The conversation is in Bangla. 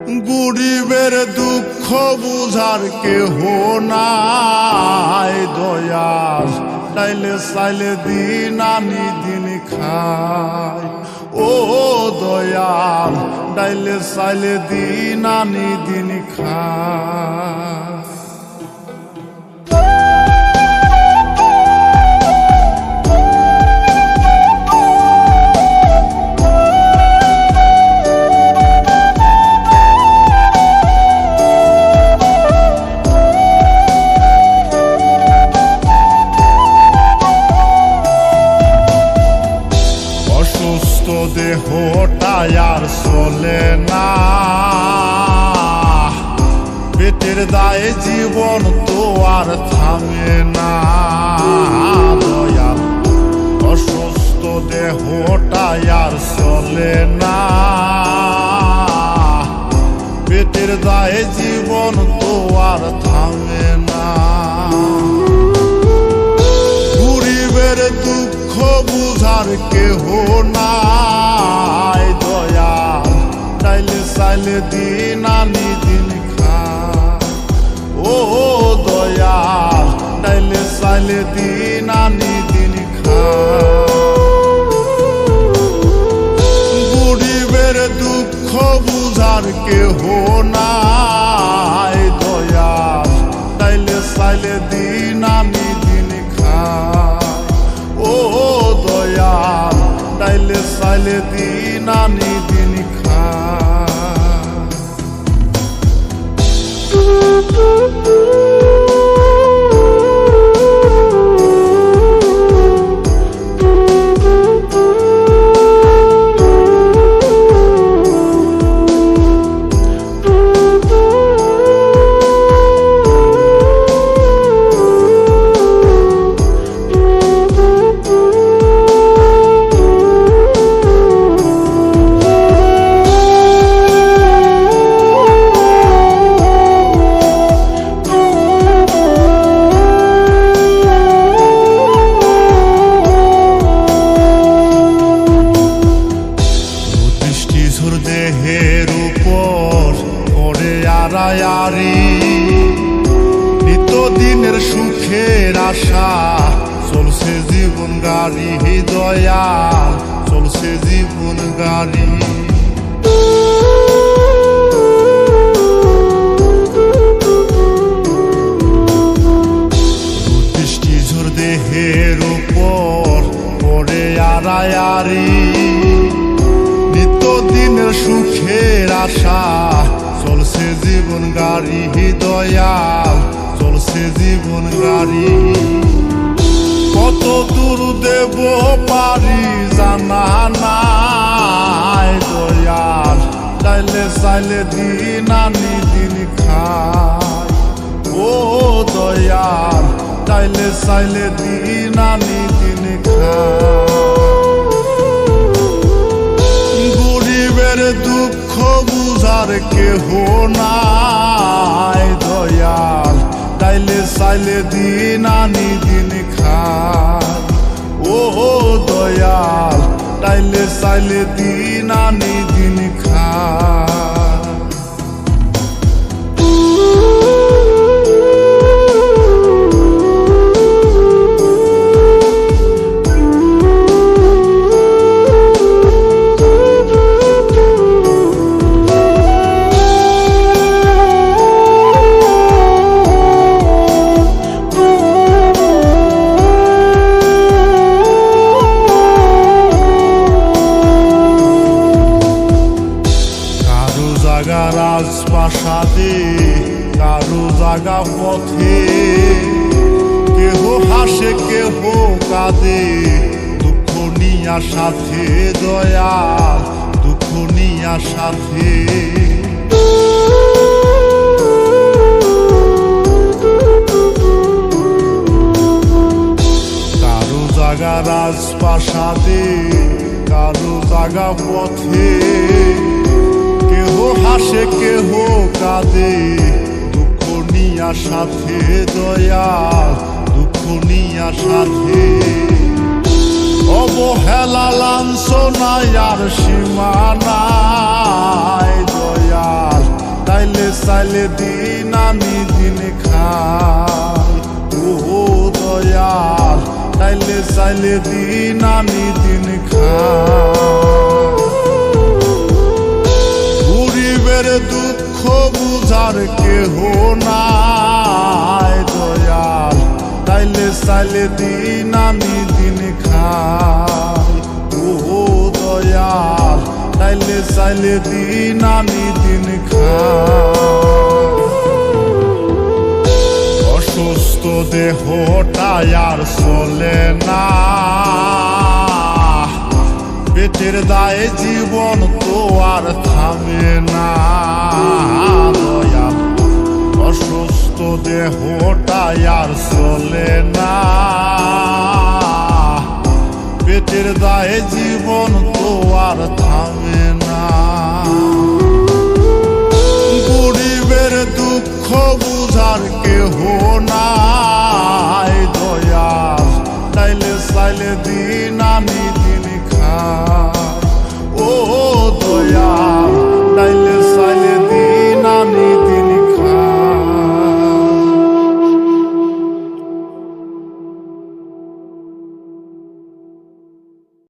গরিবের দুঃখ বুঝার কেহ নাই দয়াল, চাইলে চাইলে দিন আনি দিন খায়। ও দয়াল, চাইলে চাইলে দিন আনি দিন খায়। দেহটাই আর চলে না, পেটের দায়ে জীবন তো আর থামে না দয়াল। অসুস্থ দেহটাই আর চলে না, পেটের দায়ে জীবন তো আর থামে না। গরিবের দুঃখ বুঝার কেহ নাই দয়াল, চাইলে চাইলে দিন আনি দিন খায়। ও দয়াল, চাইলে চাইলে দিন আনি দিন খায়। গরিবের দুঃখ বুঝার কেহ নাই দয়াল, চাইলে চাইলে দিন আনি দিন খায়। ও দয়াল, চাইলে চাইলে দিন আনি দিন খায়। দেহের উপর পড়ে আড়ায়ারি, নিত্যদিনের সুখের আশা চলছে জীবন গাড়ি দয়াল, চলছে জীবন গাড়ি। দৃষ্টিঝোর দেহের উপর পড়ে আড়ায়ারি, নিত্যদিনের সুখের আশা চলছে জীবন গাড়ি দয়াল, চলছে জীবন গাড়ি। কত দূর দেব পারি জানা নাই দয়াল, চাইলে চাইলে দিন আনি দিন খায়। ও দয়াল, চাইলে চাইলে দিন আনি দিন খায়। গরিবের দুঃখ বুঝার কেহ নাই দয়াল, চাইলে চাইলে দিন আনি দিন খায়। ও দয়াল, চাইলে চাইলে দিন আনি দিন খায়। রাজপ্রাসাদে কারো জাগা পথে, কেহ হাসে কেহ কাঁদে দুঃখ নিয়া সাথে দয়াল, দুঃখ নিয়া সাথে। কারো জাগা রাজপ্রাসাদে কারো জাগা পথে, কেহ হাসে কেহ কাঁদে দুঃখ নিয়া সাথে দয়াল, দুঃখ নিয়া সাথে। অবহেলা লাঞ্ছনায় আর সীমা নাই দয়াল, তাইলে চাইলে দিন আমি দিন খাই। ও দয়াল, তাইলে চাইলে দিন আমি দিন খাই। গরিবের দুঃখ বুঝার কেহ নাই দয়াল, তাইলে চাইলে দিন আমি দিন খাই। ও দয়াল, তাইলে চাইলে দিন আমি দিন খাই। অসুস্থ দেহটাই আর চলে না, পেটের দায়ে জীবন তো আর থামে না।